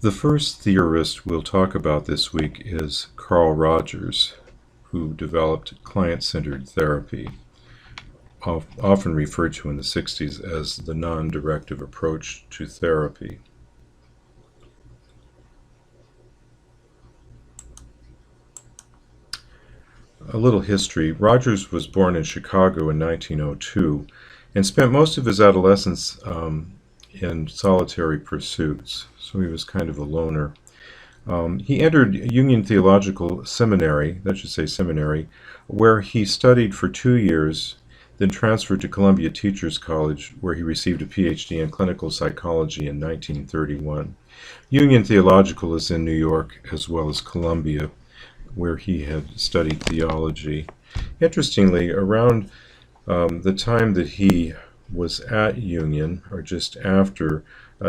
The first theorist we'll talk about this week is Carl Rogers, who developed client-centered therapy, often referred to in the 60s as the non-directive approach to therapy. A little history. Rogers was born in Chicago in 1902 and spent most of his adolescence in solitary pursuits, so he was kind of a loner. He entered Union Theological Seminary, that should say seminary, where he studied for 2 years, then transferred to Columbia Teachers College, where he received a PhD in clinical psychology in 1931. Union Theological is in New York as well as Columbia, where he had studied theology. Interestingly, around the time that he was at Union, or just after,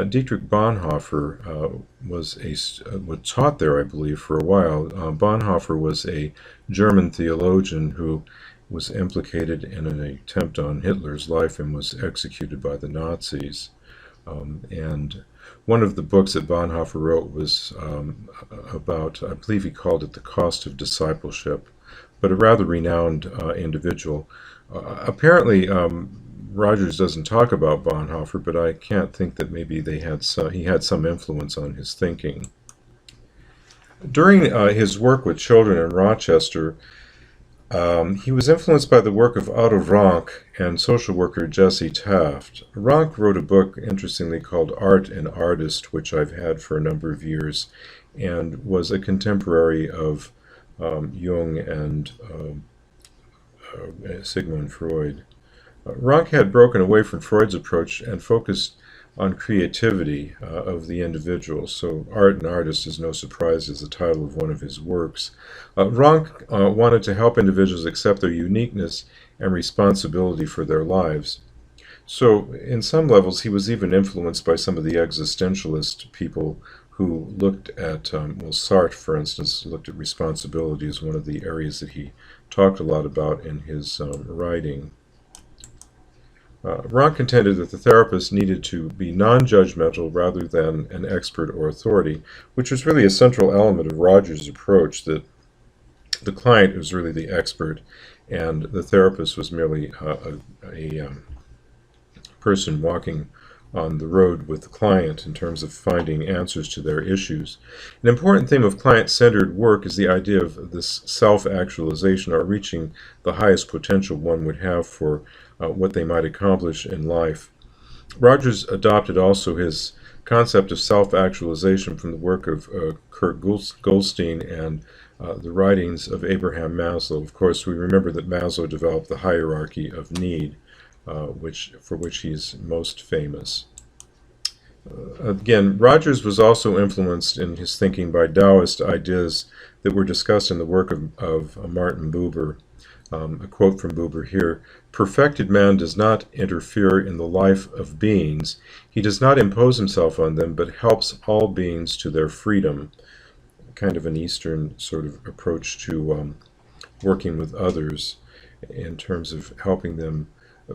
Dietrich Bonhoeffer was taught there, I believe, for a while. Bonhoeffer was a German theologian who was implicated in an attempt on Hitler's life and was executed by the Nazis. And one of the books that Bonhoeffer wrote was about, I believe he called it The Cost of Discipleship, but a rather renowned individual. Apparently, Rogers doesn't talk about Bonhoeffer, but I can't think that maybe he had some influence on his thinking. During his work with children in Rochester, he was influenced by the work of Otto Rank and social worker Jesse Taft. Rank wrote a book, interestingly, called Art and Artist, which I've had for a number of years, and was a contemporary of Jung and Sigmund Freud. Rank had broken away from Freud's approach and focused on creativity of the individual. So Art and Artist is no surprise as the title of one of his works. Rank wanted to help individuals accept their uniqueness and responsibility for their lives. So in some levels he was even influenced by some of the existentialist people who looked at, Sartre, for instance, looked at responsibility as one of the areas that he talked a lot about in his writing. Rank contended that the therapist needed to be non-judgmental rather than an expert or authority, which was really a central element of Rogers' approach, that the client was really the expert and the therapist was merely a person walking on the road with the client in terms of finding answers to their issues. An important theme of client-centered work is the idea of this self-actualization, or reaching the highest potential one would have for what they might accomplish in life. Rogers adopted also his concept of self-actualization from the work of Kurt Goldstein and the writings of Abraham Maslow. Of course, we remember that Maslow developed the hierarchy of need, for which he's most famous. Again, Rogers was also influenced in his thinking by Taoist ideas that were discussed in the work of Martin Buber. A quote from Buber here: "Perfected man does not interfere in the life of beings. He does not impose himself on them, but helps all beings to their freedom." Kind of an Eastern sort of approach to working with others in terms of helping them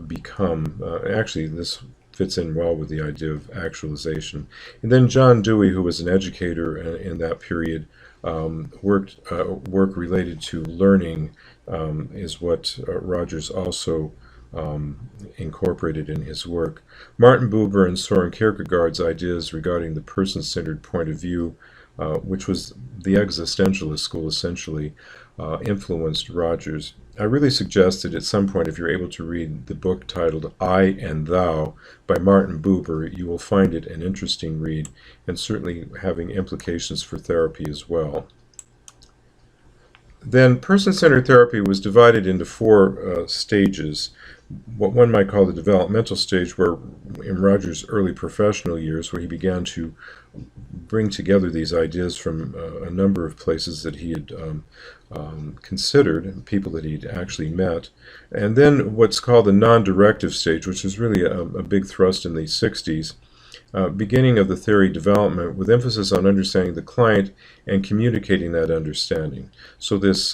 become, actually this fits in well with the idea of actualization. And then John Dewey, who was an educator in that period, work related to learning is what Rogers also incorporated in his work. Martin Buber and Soren Kierkegaard's ideas regarding the person-centered point of view, which was the existentialist school essentially, influenced Rogers. I really suggest that at some point, if you're able to read the book titled I and Thou by Martin Buber, you will find it an interesting read and certainly having implications for therapy as well. Then person-centered therapy was divided into 4 stages. What one might call the developmental stage, where in Rogers' early professional years, where he began to bring together these ideas from a number of places that he had considered, people that he'd actually met. And then what's called the non-directive stage, which is really a big thrust in the 60s, beginning of the theory development with emphasis on understanding the client and communicating that understanding. So this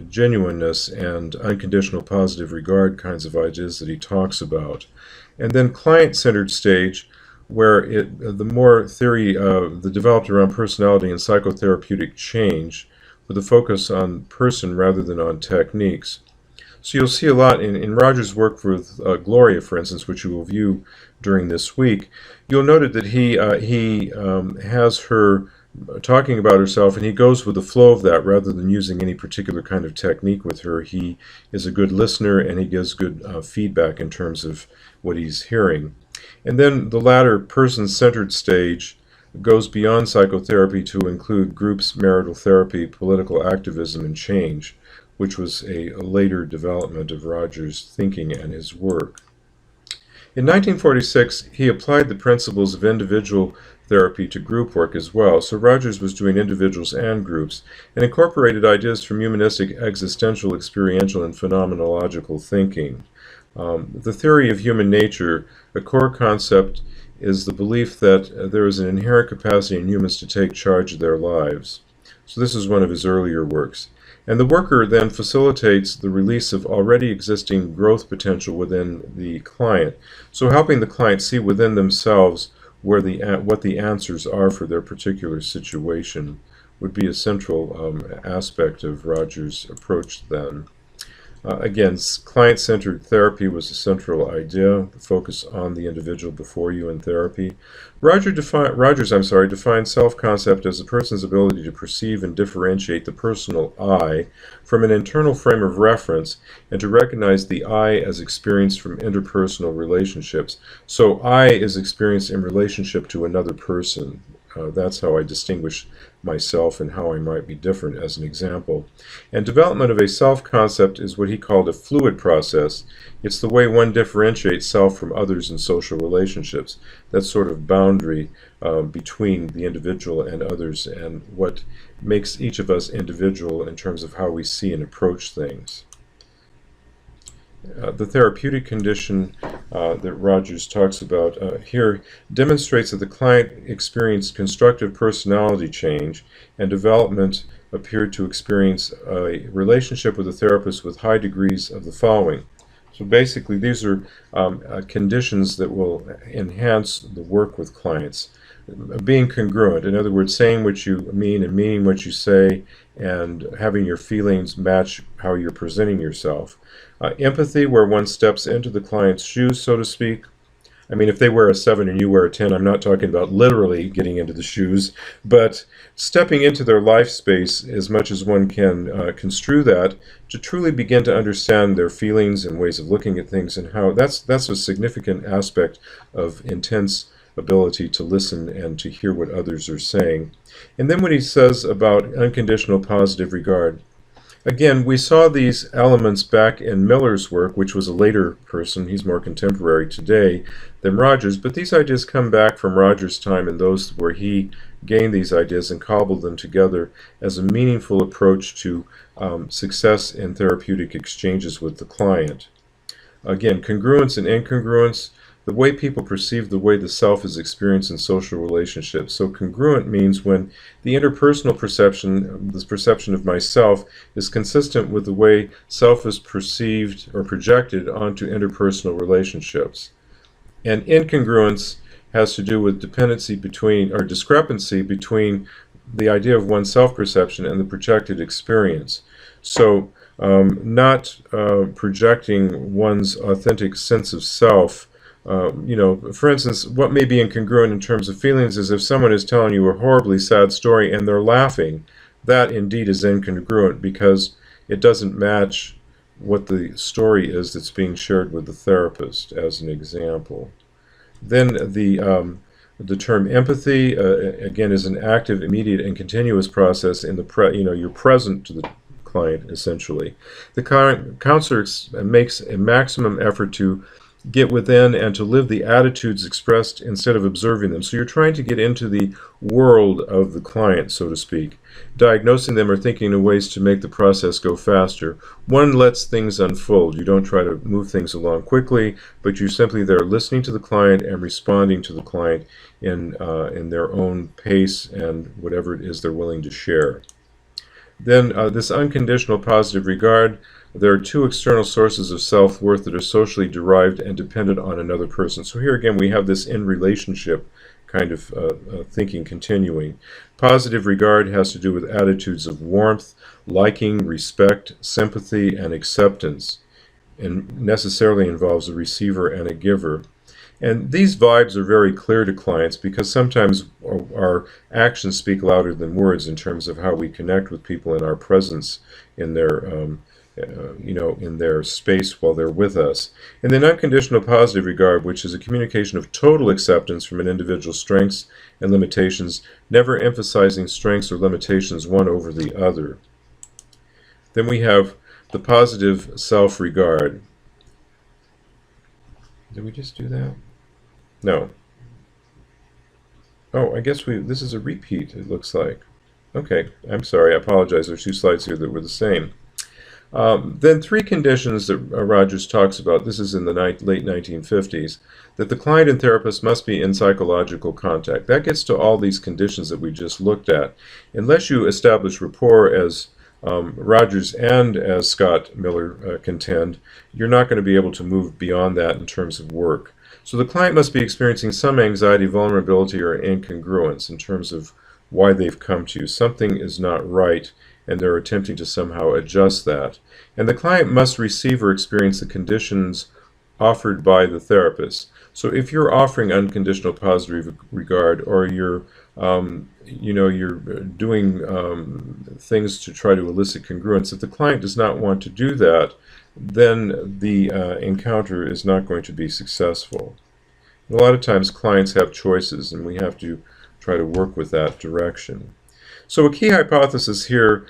genuineness and unconditional positive regard kinds of ideas that he talks about. And then client-centered stage, where the more theory that developed around personality and psychotherapeutic change, with a focus on person rather than on techniques. So you'll see a lot in Roger's work with Gloria, for instance, which you will view during this week. You'll note that he has her talking about herself, and he goes with the flow of that rather than using any particular kind of technique with her. He is a good listener, and he gives good feedback in terms of what he's hearing. And then the latter person-centered stage goes beyond psychotherapy to include groups, marital therapy, political activism, and change, which was a later development of Rogers' thinking and his work. In 1946, he applied the principles of individual therapy to group work as well. So Rogers was doing individuals and groups, and incorporated ideas from humanistic, existential, experiential, and phenomenological thinking. The theory of human nature, a core concept, is the belief that there is an inherent capacity in humans to take charge of their lives. So this is one of his earlier works. And the worker then facilitates the release of already existing growth potential within the client. So helping the client see within themselves what the answers are for their particular situation would be a central aspect of Rogers' approach then. Again, client-centered therapy was a central idea, the focus on the individual before you in therapy. Rogers defined self-concept as a person's ability to perceive and differentiate the personal I from an internal frame of reference, and to recognize the I as experienced from interpersonal relationships. So I is experienced in relationship to another person. That's how I distinguish myself and how I might be different, as an example. And development of a self-concept is what he called a fluid process. It's the way one differentiates self from others in social relationships. That sort of boundary between the individual and others, and what makes each of us individual in terms of how we see and approach things. The therapeutic condition that Rogers talks about here demonstrates that the client experienced constructive personality change, and development appeared to experience a relationship with a therapist with high degrees of the following. So basically, these are conditions that will enhance the work with clients. Being congruent, in other words, saying what you mean and meaning what you say, and having your feelings match how you're presenting yourself. Empathy, where one steps into the client's shoes, so to speak. I mean, if they wear a 7 and you wear a 10, I'm not talking about literally getting into the shoes, but stepping into their life space as much as one can construe that, to truly begin to understand their feelings and ways of looking at things, and how that's a significant aspect of intense ability to listen and to hear what others are saying. And then what he says about unconditional positive regard. Again, we saw these elements back in Miller's work, which was a later person. He's more contemporary today than Rogers, but these ideas come back from Rogers' time, and those where he gained these ideas and cobbled them together as a meaningful approach to success in therapeutic exchanges with the client. Again, congruence and incongruence, the way people perceive the way the self is experienced in social relationships. So congruent means when the interpersonal perception, this perception of myself, is consistent with the way self is perceived or projected onto interpersonal relationships. And incongruence has to do with dependency between, or discrepancy between, the idea of one's self-perception and the projected experience. So not projecting one's authentic sense of self. For instance, what may be incongruent in terms of feelings is if someone is telling you a horribly sad story and they're laughing, that indeed is incongruent, because it doesn't match what the story is that's being shared with the therapist, as an example. Then the term empathy, again, is an active, immediate, and continuous process in the you're present to the client, essentially. The counselor makes a maximum effort to get within and to live the attitudes expressed instead of observing them. So you're trying to get into the world of the client, so to speak, diagnosing them or thinking of ways to make the process go faster. One lets things unfold. You don't try to move things along quickly, but you're simply there listening to the client and responding to the client in their own pace and whatever it is they're willing to share. Then this unconditional positive regard, There are two external sources of self-worth that are socially derived and dependent on another person. So here again we have this in relationship kind of thinking continuing. Positive regard has to do with attitudes of warmth, liking, respect, sympathy, and acceptance, and necessarily involves a receiver and a giver. And these vibes are very clear to clients because sometimes our actions speak louder than words in terms of how we connect with people in our presence, in their in their space while they're with us. And then unconditional positive regard, which is a communication of total acceptance from an individual's strengths and limitations, never emphasizing strengths or limitations one over the other. Then we have the positive self-regard. Did we just do that? No. Oh, I guess this is a repeat, it looks like. Okay, I'm sorry, I apologize. There's two slides here that were the same. Then three conditions that Rogers talks about, this is in the late 1950s, that the client and therapist must be in psychological contact. That gets to all these conditions that we just looked at. Unless you establish rapport, as Rogers and as Scott Miller contend, you're not going to be able to move beyond that in terms of work. So the client must be experiencing some anxiety, vulnerability, or incongruence in terms of why they've come to you. Something is not right, and they're attempting to somehow adjust that. And the client must receive or experience the conditions offered by the therapist. So if you're offering unconditional positive regard, or you're you're doing things to try to elicit congruence, if the client does not want to do that, then the encounter is not going to be successful. And a lot of times clients have choices, and we have to try to work with that direction. So a key hypothesis here,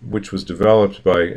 which was developed by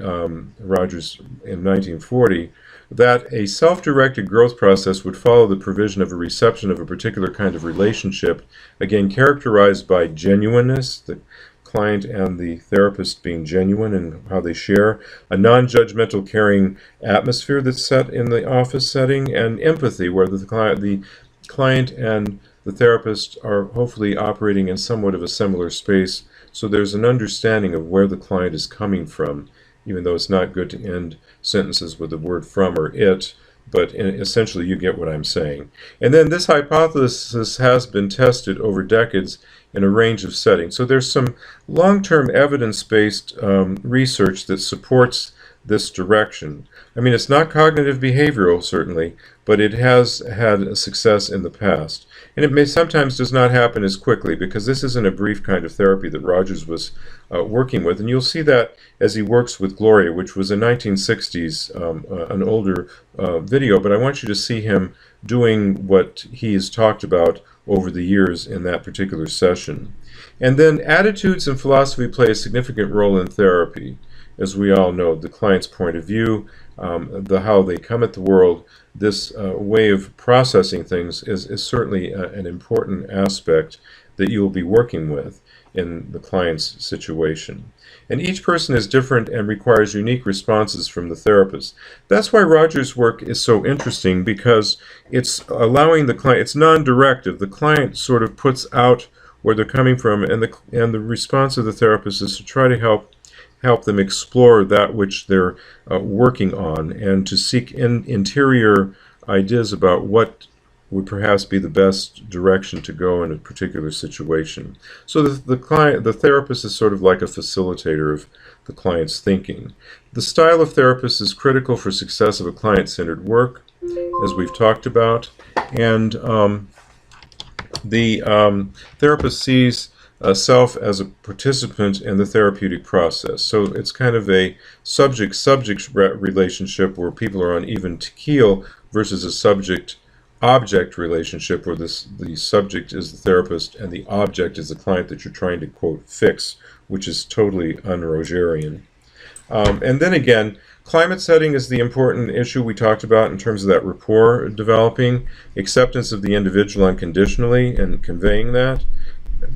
Rogers in 1940, that a self-directed growth process would follow the provision of a reception of a particular kind of relationship, again characterized by genuineness, the client and the therapist being genuine in how they share, a non-judgmental, caring atmosphere that's set in the office setting, and empathy, where the client and the therapist are hopefully operating in somewhat of a similar space, so there's an understanding of where the client is coming from, even though it's not good to end sentences with the word from or it, but essentially you get what I'm saying. And then this hypothesis has been tested over decades in a range of settings. So there's some long-term evidence-based research that supports this direction. I mean, it's not cognitive behavioral, certainly, but it has had a success in the past. And it sometimes does not happen as quickly, because this isn't a brief kind of therapy that Rogers was working with. And you'll see that as he works with Gloria, which was a 1960s, an older video, but I want you to see him doing what he has talked about over the years in that particular session. And then attitudes and philosophy play a significant role in therapy. As we all know, the client's point of view, how they come at the world, this way of processing things is certainly an important aspect that you will be working with in the client's situation. And each person is different and requires unique responses from the therapist. That's why Rogers' work is so interesting, because it's allowing the client, it's non-directive. The client sort of puts out where they're coming from, and the response of the therapist is to try to help them explore that which they're working on, and to seek interior ideas about what would perhaps be the best direction to go in a particular situation. So the therapist is sort of like a facilitator of the client's thinking. The style of therapist is critical for success of a client-centered work, as we've talked about, and the therapist sees self as a participant in the therapeutic process. So it's kind of a subject-subject relationship where people are on even keel, versus a subject-object relationship where the subject is the therapist and the object is the client that you're trying to, quote, fix, which is totally un-Rogerian. And then again, climate setting is the important issue we talked about in terms of that rapport developing, acceptance of the individual unconditionally and conveying that,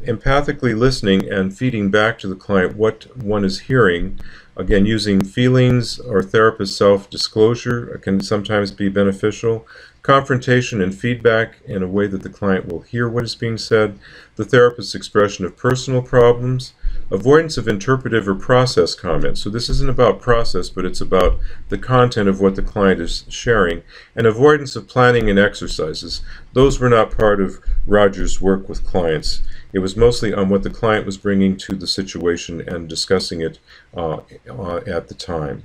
empathically listening and feeding back to the client what one is hearing. Again, using feelings or therapist self-disclosure can sometimes be beneficial. Confrontation and feedback in a way that the client will hear what is being said. The therapist's expression of personal problems. avoidance of interpretive or process comments. So this isn't about process, but it's about the content of what the client is sharing. And avoidance of planning and exercises. Those were not part of Roger's work with clients. It was mostly on what the client was bringing to the situation and discussing it at the time.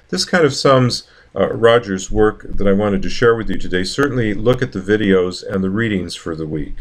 This kind of sums Roger's work that I wanted to share with you today. Certainly look at the videos and the readings for the week.